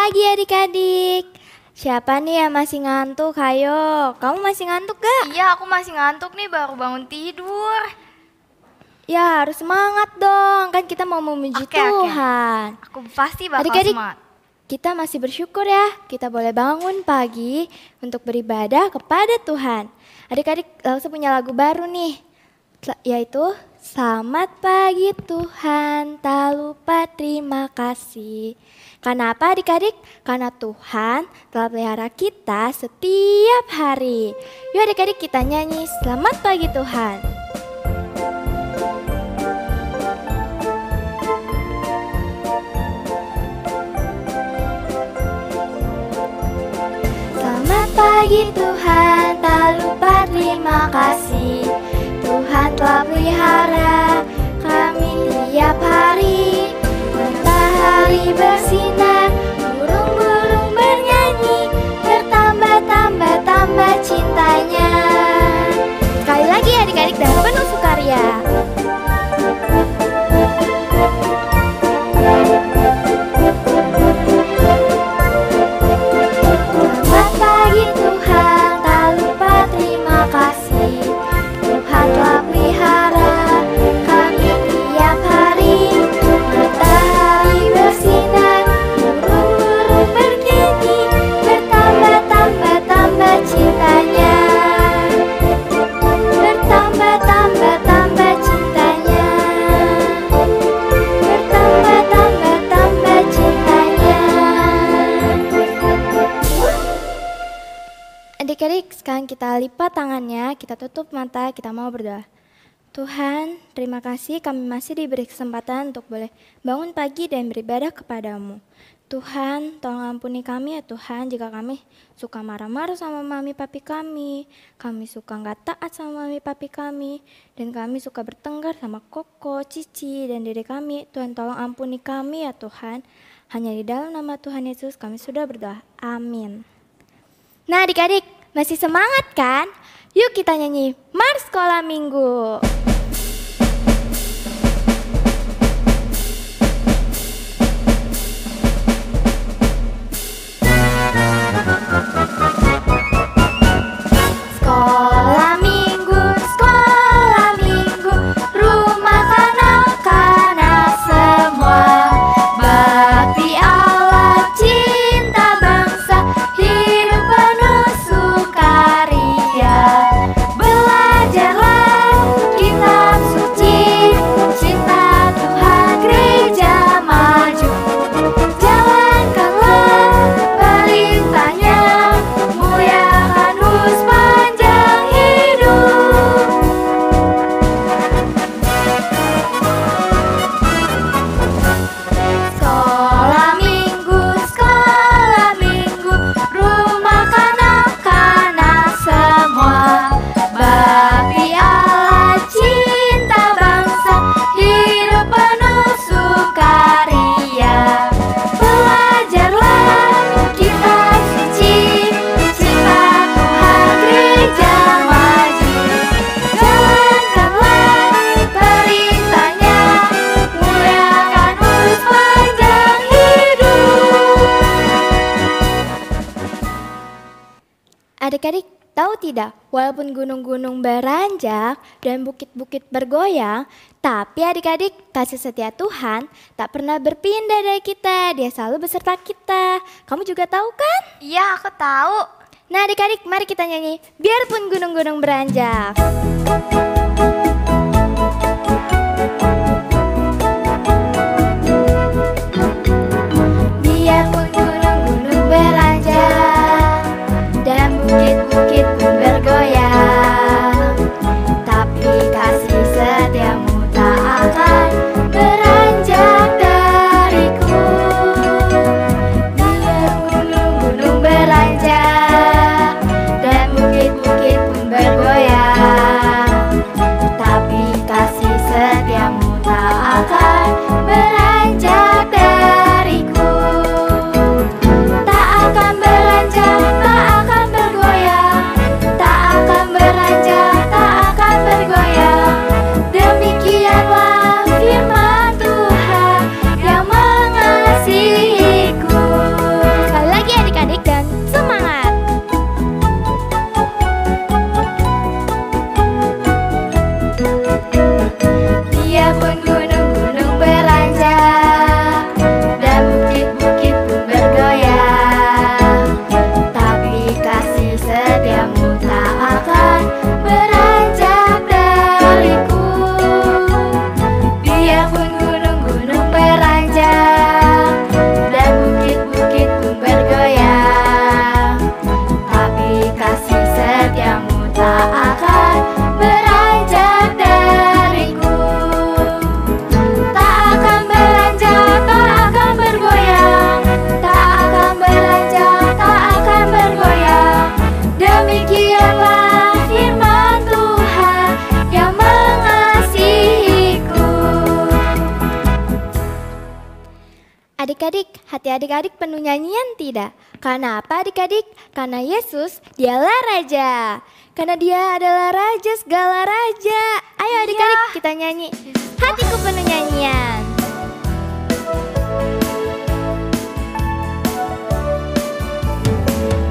pagi adik-adik. Siapa nih yang masih ngantuk? Ayo, kamu masih ngantuk gak? Iya, aku masih ngantuk nih, baru bangun tidur. Ya harus semangat dong, kan kita mau memuji Tuhan. Aku pasti bakal Adik-adik, semangat. kita masih bersyukur ya, kita boleh bangun pagi untuk beribadah kepada Tuhan. Adik-adik langsung punya lagu baru nih, yaitu Selamat Pagi Tuhan, tak lupa terima kasih. Kenapa adik-adik? Karena Tuhan telah pelihara kita setiap hari. Yuk adik-adik kita nyanyi Selamat Pagi Tuhan. Selamat pagi Tuhan, tak lupa terima kasih. Tuhan telah pelihara kami tiap hari. Matahari bersinar, burung-burung bernyanyi, bertambah-tambah cintanya. Sekali lagi adik-adik dan penuh sukaria. Selamat pagi Tuhan, tak lupa terima kasih. Tuhan telah pelihara kami tiap hari. Matahari bersinar, burung-burung bernyanyi, bertambah-tambah cintanya. Bertambah-tambah cintanya. Bertambah-tambah cintanya. Adik-adik, sekarang kita lipat tangannya, kita tutup mata, kita mau berdoa. Tuhan, terima kasih kami masih diberi kesempatan untuk boleh bangun pagi dan beribadah kepadamu. Tuhan, tolong ampuni kami ya Tuhan jika kami suka marah-marah sama mami papi kami suka nggak taat sama mami papi kami, dan kami suka bertengkar sama Koko, Cici, dan diri kami. Tuhan tolong ampuni kami ya Tuhan. Hanya di dalam nama Tuhan Yesus kami sudah berdoa. Amin. Nah adik-adik, masih semangat kan? Yuk kita nyanyi Mars Sekolah Minggu. Sekolah minggu, rumah kanak-kanak semua. Bakti Allah, cinta bangsa, hidup penuh sukaria. Belajarlah kitab suci, cinta Tuhan gereja maju. Jalankanlah perintahnya, muliakan sepanjang hidup. Sekolah minggu, rumah kanak-kanak semua. Bakti Allah, cinta bangsa, hidup penuh sukaria. Belajarlah kitab suci, cinta Tuhan gereja maju. Jalankanlah perintahnya, muliakan sepanjang hidup. Adik-adik, tahu tidak? Walaupun gunung-gunung beranjak dan bukit-bukit bergoyang, tapi adik-adik, kasih setia Tuhan tak pernah berpindah dari kita. Dia selalu beserta kita. Kamu juga tahu kan? Iya, aku tahu. Nah adik-adik, mari kita nyanyi Biarpun gunung-gunung beranjak. Biarpun gunung-gunung beranjak dan bukit-bukit pun bergoyang, tapi kasih setiamu tak akan beranjak dariku. Biarpun gunung-gunung beranjak dan bukit-bukit pun bergoyang, adik-adik, hati adik-adik penuh nyanyian tidak? Karena apa adik-adik? Karena Yesus, dialah Raja. Karena dia adalah Raja segala Raja. Ayo adik-adik kita nyanyi. Hatiku penuh nyanyian.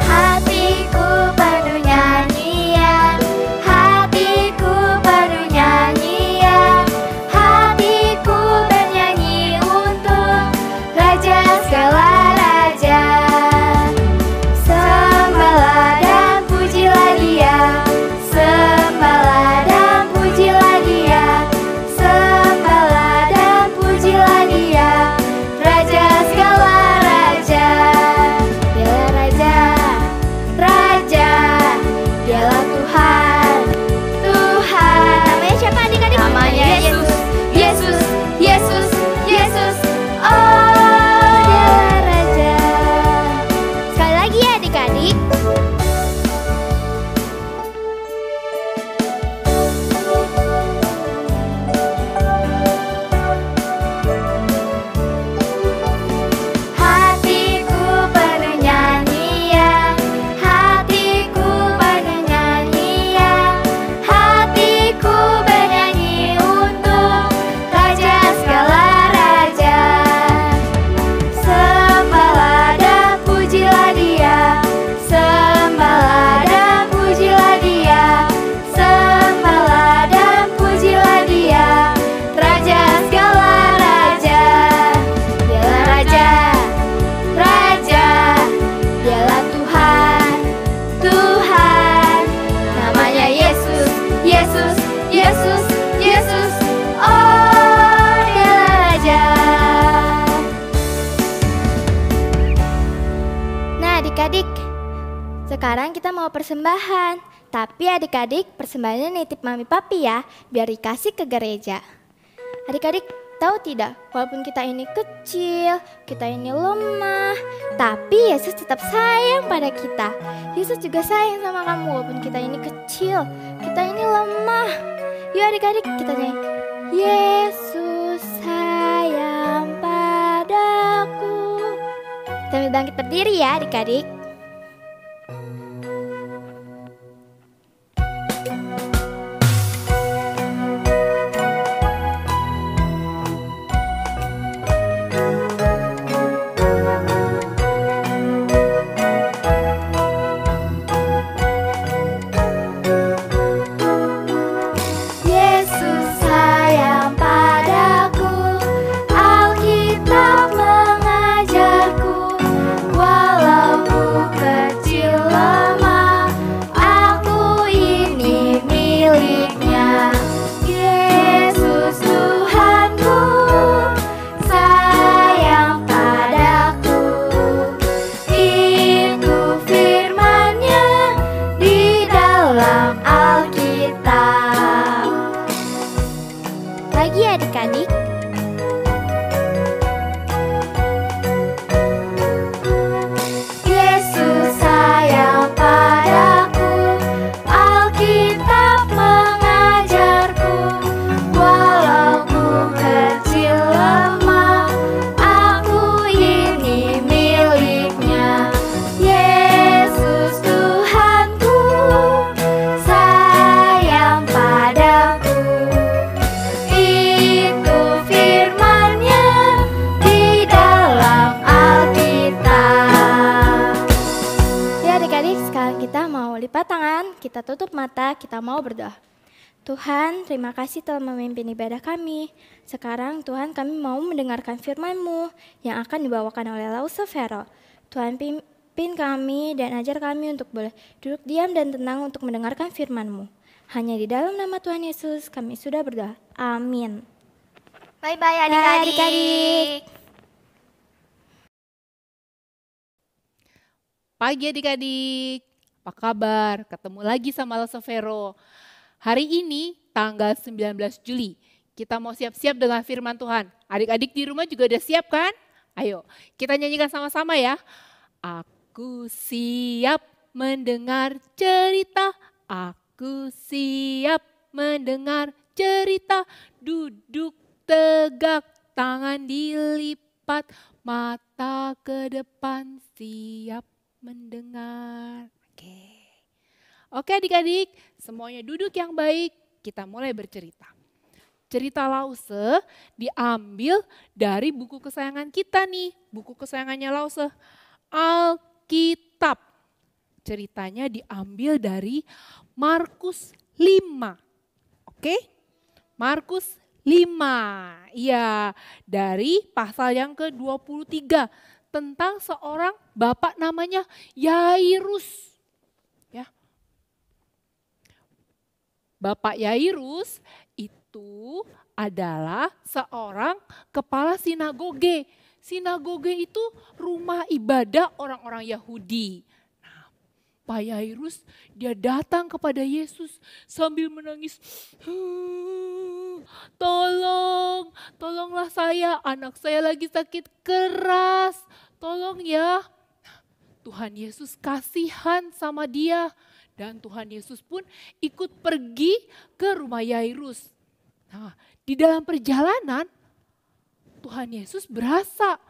Hatiku penuh nyanyian, hatiku penuh nyanyian, hatiku bernyanyi untuk Raja segala raja. Sembahlah dan pujilah Dia, sembahlah dan pujilah Dia, sembahlah dan pujilah Dia, Raja segala raja. Dialah Raja, Raja, dialah Tuhan, Tuhan. Namanya siapa adik-adik? Namanya Yesus, Yesus, Yesus, Yesus. Oh, Dialah Raja. Sekali lagi ya adik-adik. hatiku penuh nyanyian, hatiku penuh nyanyian, hatiku bernyanyi untuk Raja segala raja. Sembahlah dan pujilah Dia, sembahlah dan pujilah Dia, sembahlah dan pujilah Dia, Raja segala raja. Dialah Raja, Raja, dialah Tuhan, Tuhan. Namanya Yesus, Yesus, Yesus, Yesus. Oh, dialah Raja. Nah adik-adik, sekarang kita mau persembahan. Tapi adik-adik persembahannya nitip mami papi ya, biar dikasih ke gereja. Adik-adik tahu tidak, walaupun kita ini kecil, kita ini lemah, tapi Yesus tetap sayang pada kita. Yesus juga sayang sama kamu walaupun kita ini kecil, kita ini lemah. Yuk adik-adik kita nyanyi. Yesus sayang padaku. Sambil bangkit berdiri ya adik-adik. Yesus sayang padaku, Alkitab mengajarku, walau ku kecil lemah, aku ini miliknya. Yesus Tuhanku, sayang padaku, itu firman-Nya di dalam Alkitab. Lagi ya adik-adik. Yesus sayang padaku, Alkitab mengajarku, walau ku kecil lemah, aku ini miliknya. Yesus Tuhanku, sayang padaku, itu firman-Nya di dalam Alkitab. Ya adik-adik, sekarang kita mau lipat tangan, kita tutup mata, kita mau berdoa. Tuhan, terima kasih telah memimpin ibadah kami. Sekarang Tuhan kami mau mendengarkan firman-Mu yang akan dibawakan oleh Lause Vero. Tuhan pimpin kami dan ajar kami untuk boleh duduk diam dan tenang untuk mendengarkan firman-Mu. Hanya di dalam nama Tuhan Yesus kami sudah berdoa. Amin. Bye-bye Bye, adik-adik. adik-adik. Pagi adik-adik, apa kabar? Ketemu lagi sama Lause Vero. Hari ini tanggal 19 Juli, kita mau siap-siap dengan firman Tuhan. Adik-adik di rumah juga udah siap kan? Ayo, kita nyanyikan sama-sama ya. Aku siap mendengar cerita, aku siap mendengar cerita. Duduk tegak, tangan dilipat, mata ke depan siap mendengar. Oke adik-adik, semuanya duduk yang baik, kita mulai bercerita. Cerita Lause diambil dari buku kesayangan kita nih, buku kesayangannya Lause, Alkitab. Ceritanya diambil dari Markus 5. Oke? Markus 5. Iya, dari pasal yang ke-23 tentang seorang bapak namanya Yairus. Ya. Bapak Yairus itu adalah seorang kepala sinagoge. Sinagoge itu rumah ibadah orang-orang Yahudi. Nah, Pak Yairus dia datang kepada Yesus sambil menangis. Tolonglah saya, anak saya lagi sakit keras. Tolong ya. Tuhan Yesus kasihan sama dia. Dan Tuhan Yesus pun ikut pergi ke rumah Yairus. Nah, di dalam perjalanan Tuhan Yesus berasa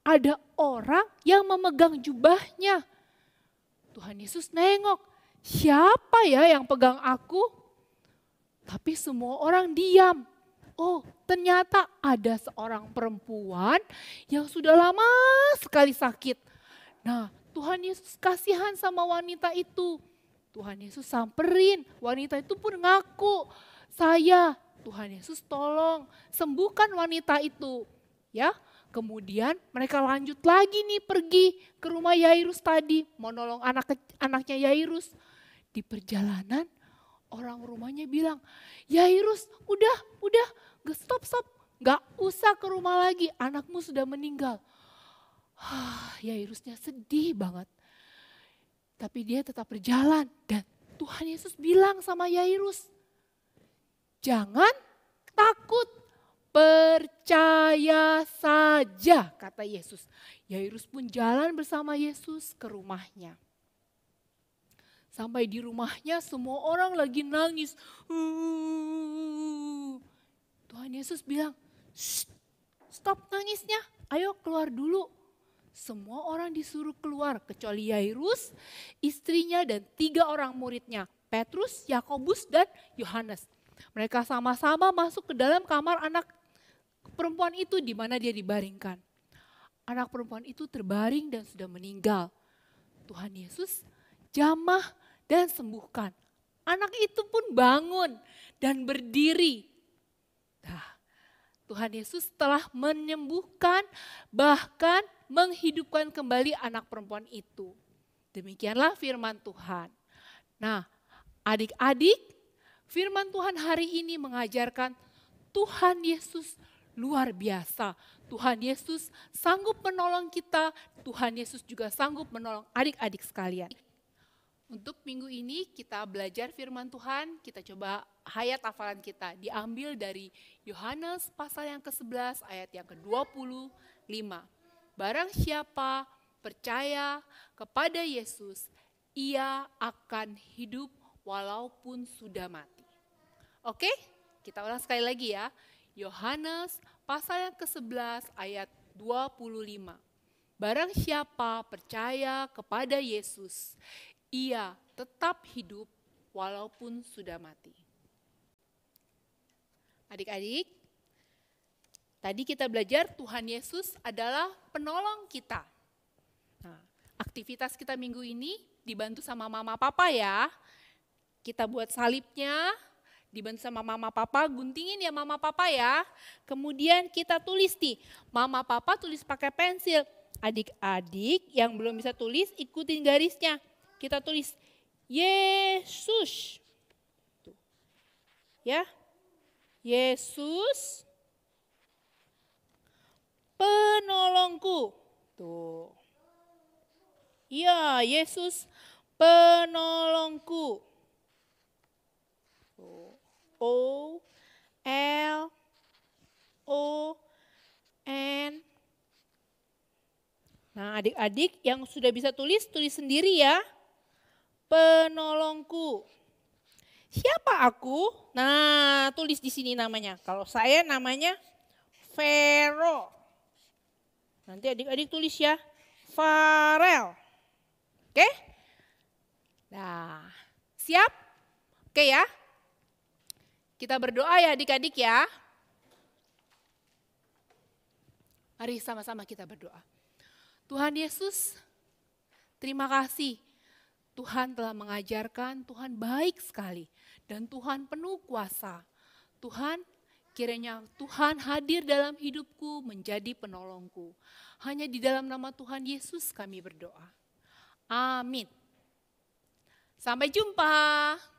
ada orang yang memegang jubahnya. Tuhan Yesus nengok, siapa ya yang pegang aku? Tapi semua orang diam. Oh, ternyata ada seorang perempuan yang sudah lama sekali sakit. Nah, Tuhan Yesus kasihan sama wanita itu. Tuhan Yesus samperin, wanita itu pun ngaku, saya, Tuhan Yesus tolong sembuhkan wanita itu. Ya, kemudian mereka lanjut lagi nih pergi ke rumah Yairus tadi, mau nolong anaknya Yairus. Di perjalanan orang rumahnya bilang, Yairus udah, stop, gak usah ke rumah lagi, anakmu sudah meninggal. Yairusnya sedih banget. Tapi dia tetap berjalan dan Tuhan Yesus bilang sama Yairus, jangan takut, percaya saja, kata Yesus. Yairus pun jalan bersama Yesus ke rumahnya. Sampai di rumahnya semua orang lagi nangis. Tuhan Yesus bilang, stop nangisnya, ayo keluar dulu. Semua orang disuruh keluar kecuali Yairus, istrinya dan 3 orang muridnya, Petrus, Yakobus dan Yohanes. Mereka sama-sama masuk ke dalam kamar anak perempuan itu di mana dia dibaringkan. Anak perempuan itu terbaring dan sudah meninggal. Tuhan Yesus jamah dan sembuhkan. Anak itu pun bangun dan berdiri. Nah, Tuhan Yesus telah menyembuhkan bahkan menghidupkan kembali anak perempuan itu. Demikianlah firman Tuhan. Nah, adik-adik, firman Tuhan hari ini mengajarkan Tuhan Yesus luar biasa. Tuhan Yesus sanggup menolong kita, Tuhan Yesus juga sanggup menolong adik-adik sekalian. Untuk minggu ini kita belajar firman Tuhan, kita coba hayat hafalan kita. Diambil dari Yohanes pasal yang ke-11 ayat yang ke-25. Barang siapa percaya kepada Yesus, ia akan hidup walaupun sudah mati. Oke, kita ulang sekali lagi ya. Yohanes pasal yang ke-11 ayat 25. Barang siapa percaya kepada Yesus, ia tetap hidup walaupun sudah mati. Adik-adik, tadi kita belajar Tuhan Yesus adalah penolong kita. Nah, aktivitas kita minggu ini dibantu sama mama papa ya. Kita buat salibnya, dibantu sama mama papa, guntingin ya mama papa ya. Kemudian kita tulis nih, mama papa tulis pakai pensil. Adik-adik yang belum bisa tulis, ikutin garisnya. Kita tulis Yesus. Tuh. Ya. Yesus penolongku. Tuh. Iya, Yesus penolongku. Tuh. O L O N. Nah, adik-adik yang sudah bisa tulis, tulis sendiri ya. Penolongku. Siapa aku? Nah, tulis di sini namanya. Kalau saya namanya Vero. Nanti adik-adik tulis ya, Farel. Oke? Nah, siap? Oke ya? Kita berdoa ya adik-adik ya. Mari sama-sama kita berdoa. Tuhan Yesus, terima kasih. Tuhan telah mengajarkan, Tuhan baik sekali. Dan Tuhan penuh kuasa. Tuhan, kiranya Tuhan hadir dalam hidupku menjadi penolongku. Hanya di dalam nama Tuhan Yesus kami berdoa. Amin. Sampai jumpa.